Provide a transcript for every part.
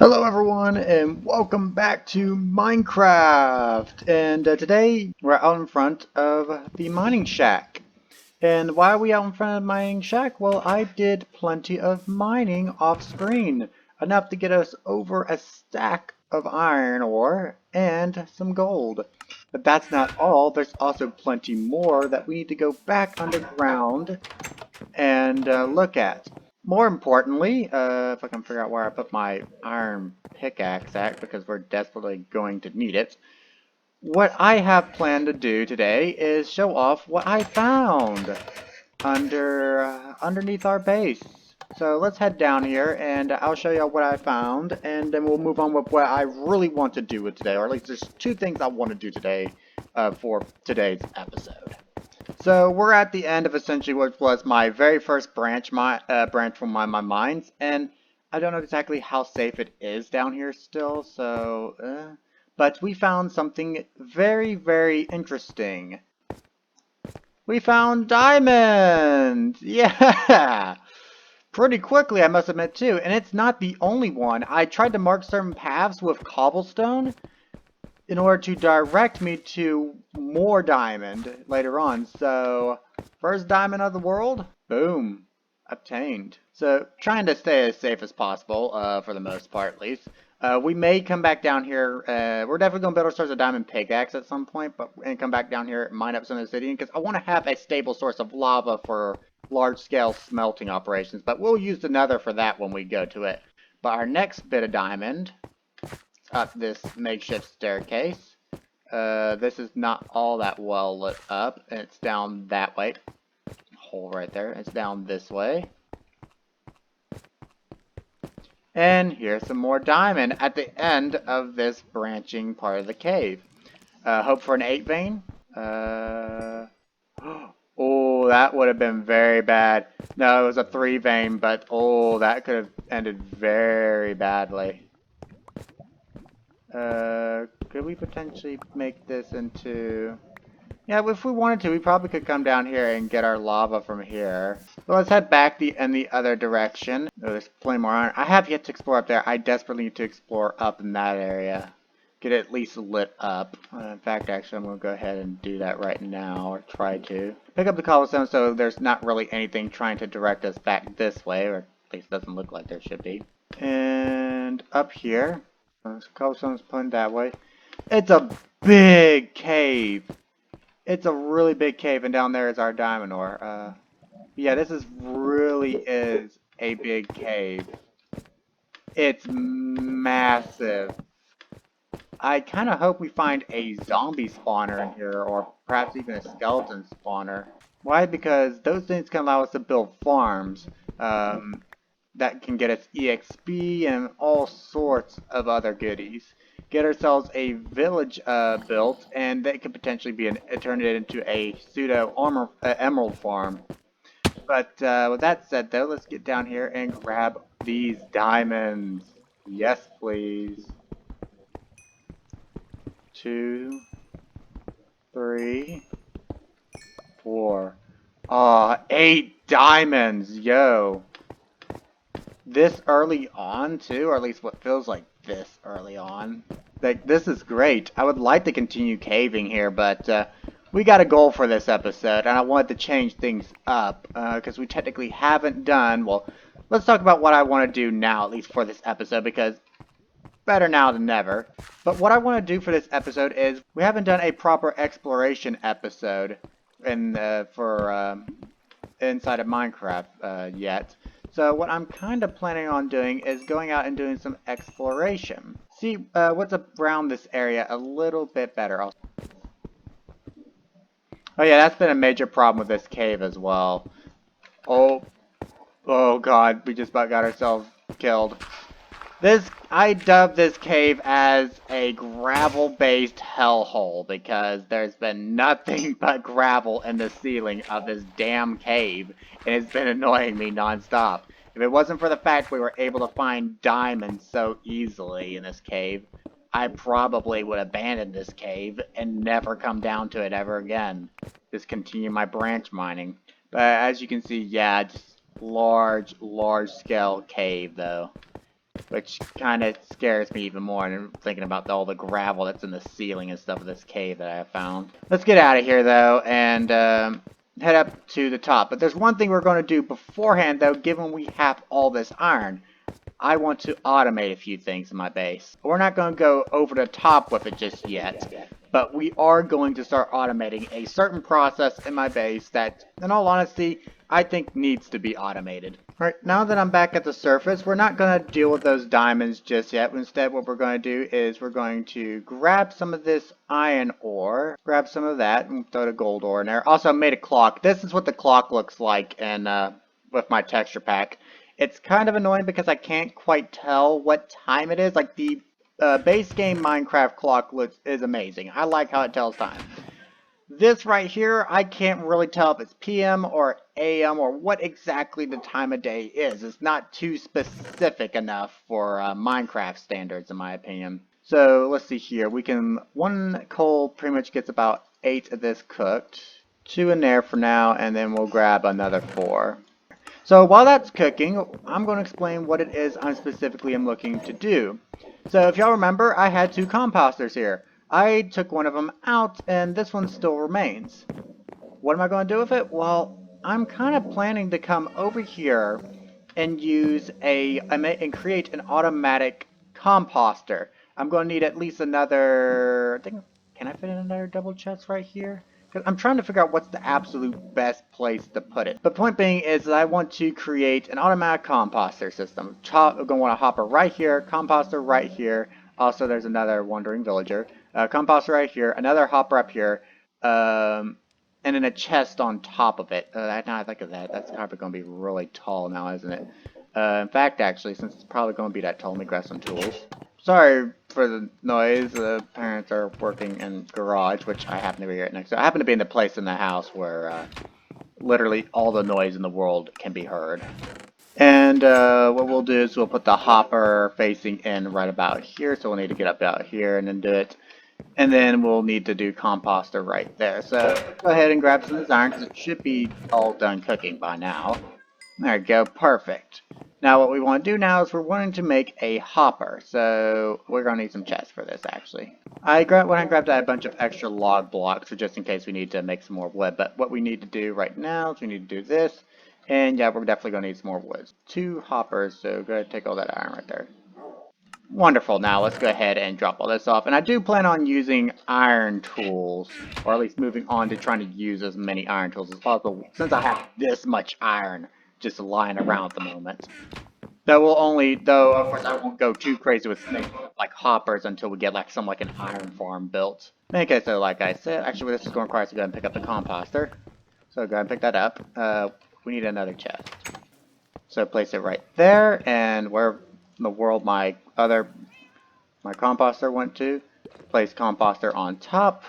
Hello everyone and welcome back to Minecraft, and today we're out in front of the mining shack. And why are we out in front of the mining shack? Well, I did plenty of mining off screen, enough to get us over a stack of iron ore and some gold. But that's not all, there's also plenty more that we need to go back underground and look at. More importantly, if I can figure out where I put my iron pickaxe at, because we're desperately going to need it, what I have planned to do today is show off what I found underneath our base. So let's head down here and I'll show you what I found, and then we'll move on with what I really want to do with today, or at least there's two things I want to do today for today's episode. So we're at the end of essentially what was my very first branch from my mines, and I don't know exactly how safe it is down here still. But we found something very, very interesting. We found diamond. Yeah, pretty quickly I must admit too, and it's not the only one. I tried to mark certain paths with cobblestone in order to direct me to more diamond later on. So, first diamond of the world, boom, obtained. So, trying to stay as safe as possible, for the most part at least. We may come back down here, we're definitely going to build ourselves a diamond pickaxe at some point, and come back down here and mine up some of the obsidian, because I want to have a stable source of lava for large-scale smelting operations, but we'll use the nether for that when we go to it. But our next bit of diamond, up this makeshift staircase. This is not all that well lit up, and it's down that way. Hole right there. It's down this way. And here's some more diamond at the end of this branching part of the cave. Hope for an 8 vein. Oh, that would have been very bad. No, it was a 3 vein, but oh, that could have ended very badly. Could we potentially make this into... Yeah, if we wanted to, we probably could come down here and get our lava from here. Well, let's head back in the other direction. Oh, there's plenty more iron. I have yet to explore up there. I desperately need to explore up in that area. Get it at least lit up. In fact, actually, I'm going to go ahead and do that right now, or try to. Pick up the cobblestone so there's not really anything trying to direct us back this way, or at least it doesn't look like there should be. And up here, cobblestone's pointing that way. It's a big cave. It's a really big cave, and down there is our diamond ore. Yeah, this really is a big cave. It's massive. I kind of hope we find a zombie spawner in here, or perhaps even a skeleton spawner. Why? Because those things can allow us to build farms that can get us EXP and all sorts of other goodies. Get ourselves a village built, and that could potentially be turn it into a pseudo emerald farm. But with that said, though, let's get down here and grab these diamonds. Yes, please. 2, 3, 4. Aw, 8 diamonds, yo. This early on, too, or at least what feels like this early on. Like, this is great. I would like to continue caving here, but we got a goal for this episode, and I wanted to change things up, because we technically haven't done, well, let's talk about what I want to do now, at least for this episode, because better now than never. But what I want to do for this episode is, we haven't done a proper exploration episode for inside of Minecraft yet. So what I'm kind of planning on doing is going out and doing some exploration. See what's around this area a little bit better. Oh yeah, that's been a major problem with this cave as well. Oh god, we just about got ourselves killed. I dub this cave as a gravel-based hellhole because there's been nothing but gravel in the ceiling of this damn cave, and it's been annoying me non-stop. If it wasn't for the fact we were able to find diamonds so easily in this cave, I probably would abandon this cave and never come down to it ever again. Just continue my branch mining. But as you can see, yeah, just large scale cave though. which kind of scares me even more, and thinking about all the gravel that's in the ceiling and stuff of this cave that I have found. Let's get out of here, though, and head up to the top. But there's one thing we're going to do beforehand, though, given we have all this iron. I want to automate a few things in my base. We're not going to go over the top with it just yet, but we are going to start automating a certain process in my base that, in all honesty, I think needs to be automated. Alright, now that I'm back at the surface, we're not going to deal with those diamonds just yet. Instead, what we're going to do is we're going to grab some of this iron ore, grab some of that, and throw the gold ore in there. Also, I made a clock. This is what the clock looks like in, with my texture pack. It's kind of annoying because I can't quite tell what time it is. Like, the base game Minecraft clock is amazing. I like how it tells time. This right here, I can't really tell if it's PM or AM or what exactly the time of day is. It's not too specific enough for Minecraft standards, in my opinion. So, let's see here. One coal pretty much gets about 8 of this cooked. 2 in there for now, and then we'll grab another 4. So while that's cooking, I'm going to explain what it is I specifically am looking to do. So if y'all remember, I had 2 composters here. I took one of them out, and this one still remains. What am I going to do with it? Well, I'm kind of planning to come over here and and create an automatic composter. I'm going to need at least another, can I fit in another double chest right here? Because I'm trying to figure out what's the absolute best place to put it. But point being is that I want to create an automatic composter system. I'm going to want a hopper right here, composter right here. Also, there's another wandering villager. Composter right here, another hopper up here. And then a chest on top of it. Now I think of that, that's probably going to be really tall now, isn't it? In fact, actually, since it's probably going to be that tall, let me grab some tools. Sorry for the noise. The parents are working in garage, which I happen to be right next to. I happen to be in the place in the house where literally all the noise in the world can be heard. And what we'll do is we'll put the hopper facing in right about here. So we'll need to get up out here and then do it. And then we'll need to do composter right there. So go ahead and grab some of this iron because it should be all done cooking by now. There we go, perfect. Now what we want to do now is we're wanting to make a hopper. So we're going to need some chests for this actually. When I grabbed a bunch of extra log blocks for just in case we need to make some more wood. But what we need to do right now is we need to do this. And yeah, we're definitely going to need some more wood. 2 hoppers, so go ahead and take all that iron right there. Wonderful. Now let's go ahead and drop all this off. And I do plan on using iron tools, or at least moving on to trying to use as many iron tools as possible, since I have this much iron just lying around at the moment. Though of course I won't go too crazy with like hoppers until we get like an iron farm built. Okay, so like I said, actually this is going to require us to go ahead and pick up the composter. So go ahead and pick that up. We need another chest. So place it right there, and where in the world my composter went to. Place composter on top.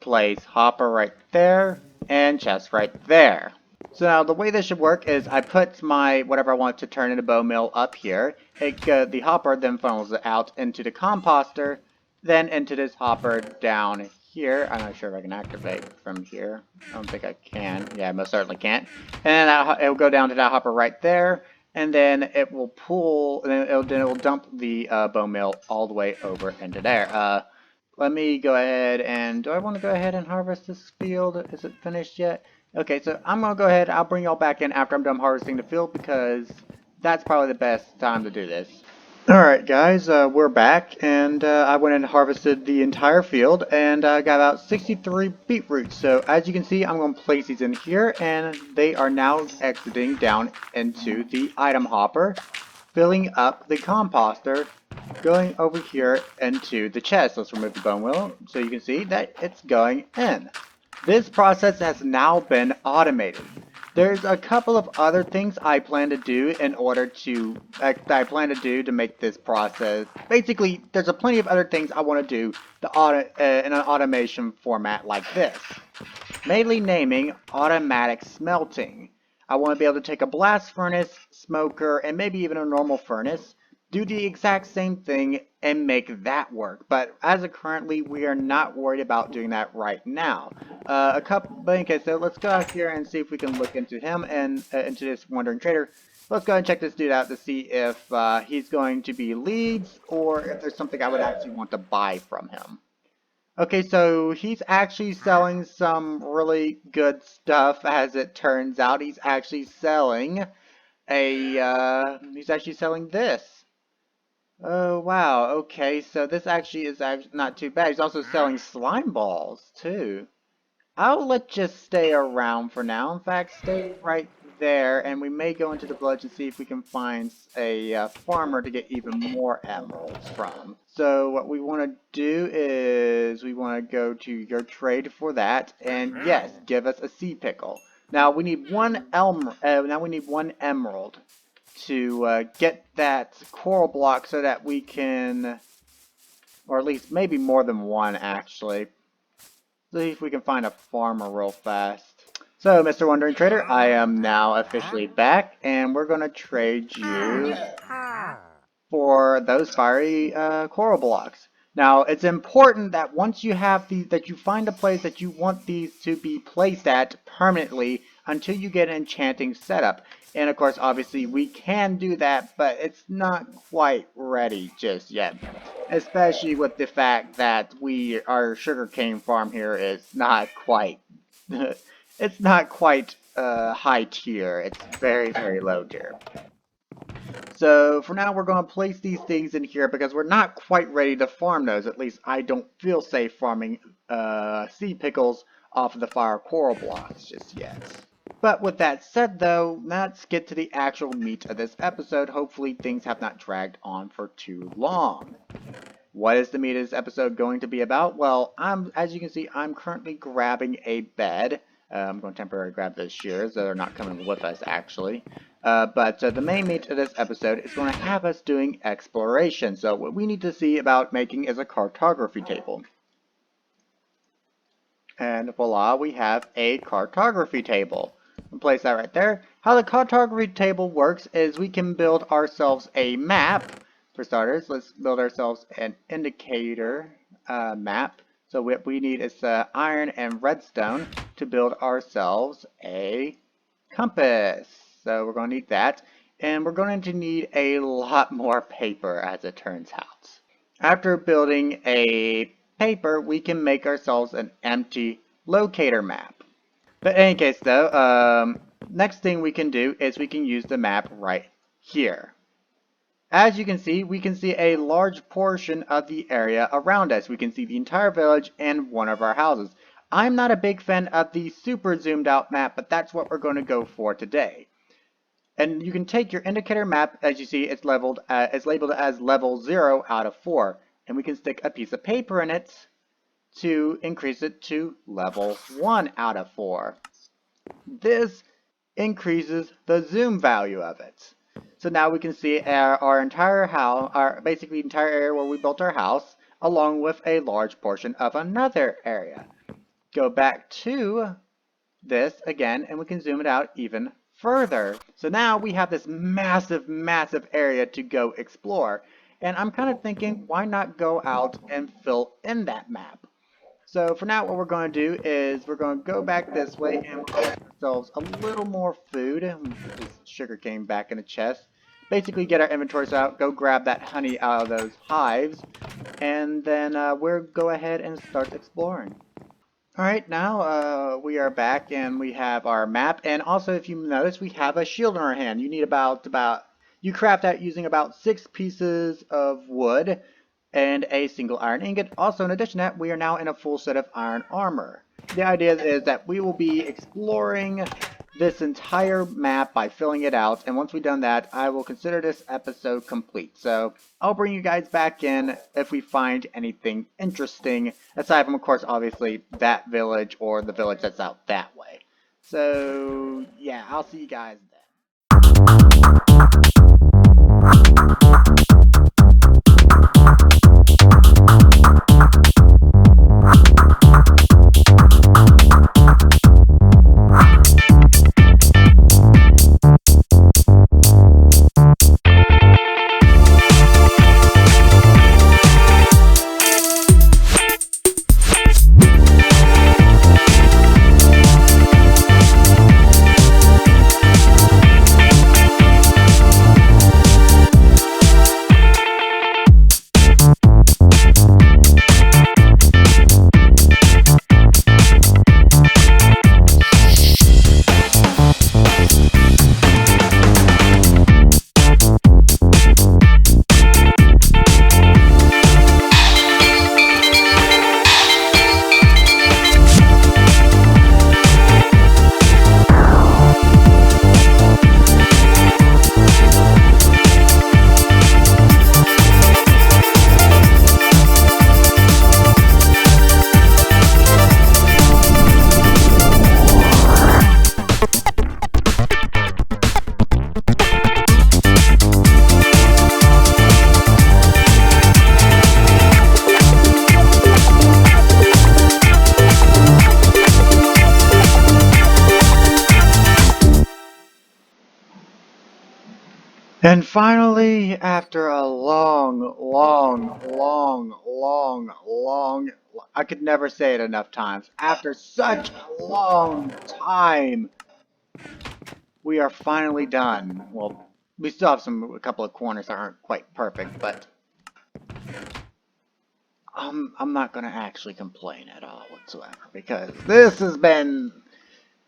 Place hopper right there. And chest right there. So now the way this should work is I put my whatever I want to turn into bone meal up here. The hopper then funnels it out into the composter. Then into this hopper down here. I'm not sure if I can activate from here. I don't think I can. Yeah, I most certainly can't. And then it will go down to that hopper right there. And then it will pull, and then it will dump the bone meal all the way over into there. Let me go ahead and, do I want to go ahead and harvest this field? Is it finished yet? Okay, so I'm going to go ahead, I'll bring y'all back in after I'm done harvesting the field because that's probably the best time to do this. Alright guys, we're back, and I went and harvested the entire field, and I got about 63 beetroots. So as you can see, I'm going to place these in here, and they are now exiting down into the item hopper, filling up the composter, going over here into the chest. Let's remove the bone wheel so you can see that it's going in. This process has now been automated. There's a couple of other things I plan to do to make this process. Basically, there's plenty of other things I want to do in an automation format like this. Mainly naming automatic smelting. I want to be able to take a blast furnace, smoker, and maybe even a normal furnace, do the exact same thing and make that work. But as of currently, we are not worried about doing that right now. Okay, so let's go out here and see if we can look into him and into this wandering trader. Let's go ahead and check this dude out to see if he's going to be leads or if there's something I would actually want to buy from him. Okay, so he's actually selling some really good stuff, as it turns out. He's actually selling he's actually selling this. Oh, wow. Okay, so this actually is not too bad. He's also selling slime balls, too. I'll let you stay around for now. In fact, stay right there, and we may go into the village and see if we can find a farmer to get even more emeralds from. So what we want to do is we want to go to your trade for that, and yes, give us a sea pickle. Now we need one emerald to get that coral block so that we can, or at least maybe more than one actually. See if we can find a farmer real fast. So, Mr. Wandering Trader, I am now officially back, and we're going to trade you for those fiery coral blocks. Now, it's important that once you have these, that you find a place that you want these to be placed at permanently until you get an enchanting setup. And of course, obviously, we can do that, but it's not quite ready just yet. Especially with the fact that our sugarcane farm here is not quite, it's not quite high tier. It's very, very low tier. So for now, we're going to place these things in here because we're not quite ready to farm those. At least I don't feel safe farming sea pickles off of the fire coral blocks just yet. But with that said though, let's get to the actual meat of this episode. Hopefully things have not dragged on for too long. What is the meat of this episode going to be about? Well, as you can see, I'm currently grabbing a bed. I'm going to temporarily grab those shears. They're not coming with us, actually. But the main meat of this episode is going to have us doing exploration. So what we need to see about making is a cartography table. And voila, we have a cartography table. We'll place that right there. How the cartography table works is we can build ourselves a map. For starters, let's build ourselves an indicator map. So what we need is iron and redstone to build ourselves a compass. So we're going to need that. And we're going to need a lot more paper, as it turns out. After building a paper, we can make ourselves an empty locator map. But in any case though, next thing we can do is we can use the map right here. As you can see, we can see a large portion of the area around us. We can see the entire village and one of our houses. I'm not a big fan of the super zoomed out map, but that's what we're going to go for today. And you can take your indicator map, as you see, it's labeled as level 0 out of 4. And we can stick a piece of paper in it to increase it to level 1 out of 4. This increases the zoom value of it. So now we can see our entire house, basically entire area where we built our house, along with a large portion of another area. Go back to this again, and we can zoom it out even further. So now we have this massive, massive area to go explore. And I'm kind of thinking, why not go out and fill in that map? So for now, what we're going to do is we're going to go back this way and we're going to get ourselves a little more food. Put this sugarcane back in the chest. Basically get our inventories out, go grab that honey out of those hives, and then we'll go ahead and start exploring. Alright, now we are back and we have our map, and also if you notice we have a shield in our hand. You need you craft that using about 6 pieces of wood and a single iron ingot. Also, in addition to that, we are now in a full set of iron armor. The idea is that we will be exploring this entire map by filling it out, and once we've done that, I will consider this episode complete. So I'll bring you guys back in if we find anything interesting, aside from, of course, obviously that village or the village that's out that way. So yeah, I'll see you guys then. And finally, after a long, I could never say it enough times, after such a long time, we are finally done. Well, we still have a couple of corners that aren't quite perfect, but I'm not gonna actually complain at all whatsoever, because this has been,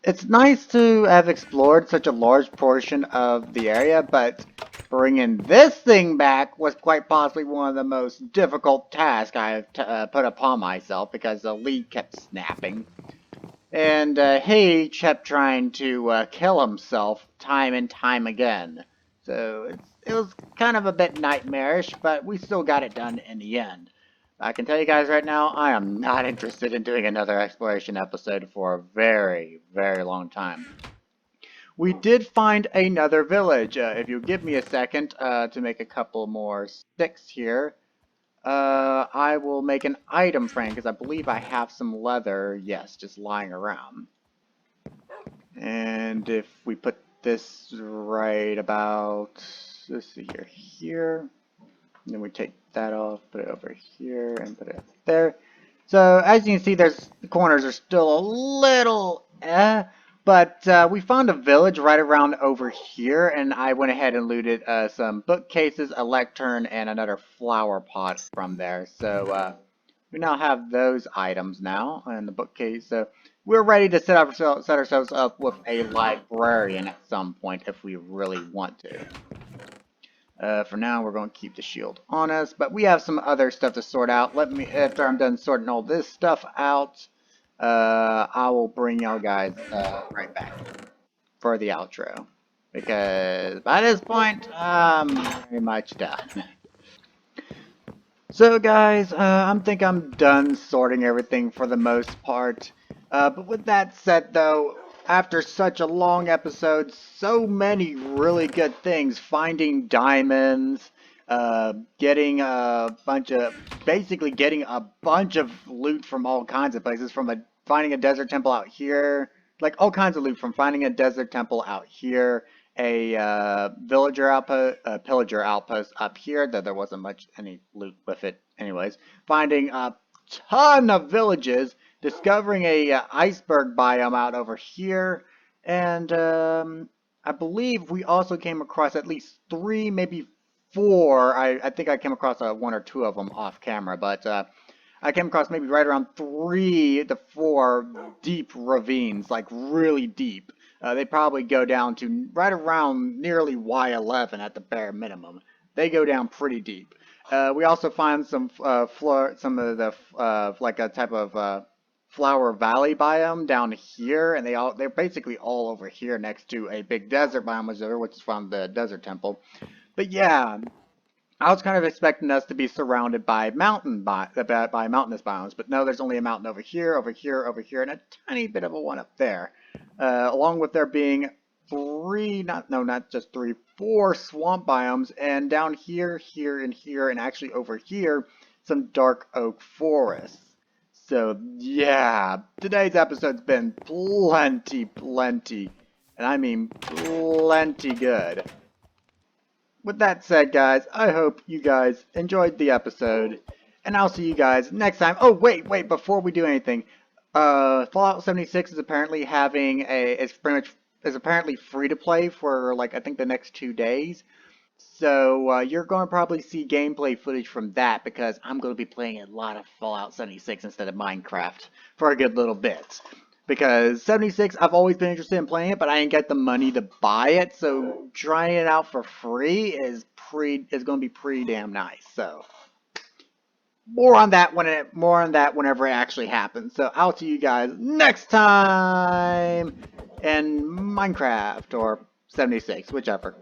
it's nice to have explored such a large portion of the area, but bringing this thing back was quite possibly one of the most difficult tasks I have put upon myself, because the lead kept snapping. And he kept trying to kill himself time and time again. So it was kind of a bit nightmarish, but we still got it done in the end. I can tell you guys right now, I am not interested in doing another exploration episode for a very long time. We did find another village. If you give me a second to make a couple more sticks here, I will make an item frame, because I believe I have some leather, yes, just lying around. And if we put this right about, let's see here, and then we take that off, put it over here, and put it up there. So as you can see, the corners are still a little but we found a village right around over here, and I went ahead and looted some bookcases, a lectern, and another flower pot from there. So we now have those items now in the bookcase. So we're ready to set ourselves up with a librarian at some point if we really want to. For now, we're going to keep the shield on us, but we have some other stuff to sort out. After I'm done sorting all this stuff out, I will bring y'all guys right back for the outro, because by this point, I'm very much done. So guys, I think I'm done sorting everything for the most part. But with that said though, after such a long episode, so many really good things, finding diamonds, getting a bunch of, basically getting a bunch of loot from all kinds of places, finding a desert temple out here, like all kinds of loot, from finding a desert temple out here, a villager outpost, a pillager outpost up here, though there wasn't much any loot with it anyways. Finding a ton of villages, discovering a iceberg biome out over here, and I believe we also came across at least three, maybe four. I think I came across one or two of them off camera, but I came across maybe right around 3 to 4 deep ravines, like really deep. They probably go down to right around nearly Y11 at the bare minimum. They go down pretty deep. We also find some of the like a type of flower valley biome down here, and they're basically all over here next to a big desert biome which is from the desert temple. But yeah, I was kind of expecting us to be surrounded by by mountainous biomes, but no, there's only a mountain over here, and a tiny bit of a one up there. Along with there being not just three, 4 swamp biomes, and down here, and actually over here, some dark oak forests. So yeah, today's episode's been plenty, and I mean plenty good. With that said, guys, I hope you guys enjoyed the episode, and I'll see you guys next time. Oh, wait, before we do anything, Fallout 76 is apparently is apparently free to play for, like, I think the next 2 days. So you're going to probably see gameplay footage from that, because I'm going to be playing a lot of Fallout 76 instead of Minecraft for a good little bit. Because 76, I've always been interested in playing it, but I ain't got the money to buy it, so trying it out for free is going to be pretty damn nice. So more on that whenever it actually happens. So I'll see you guys next time in Minecraft or 76, whichever.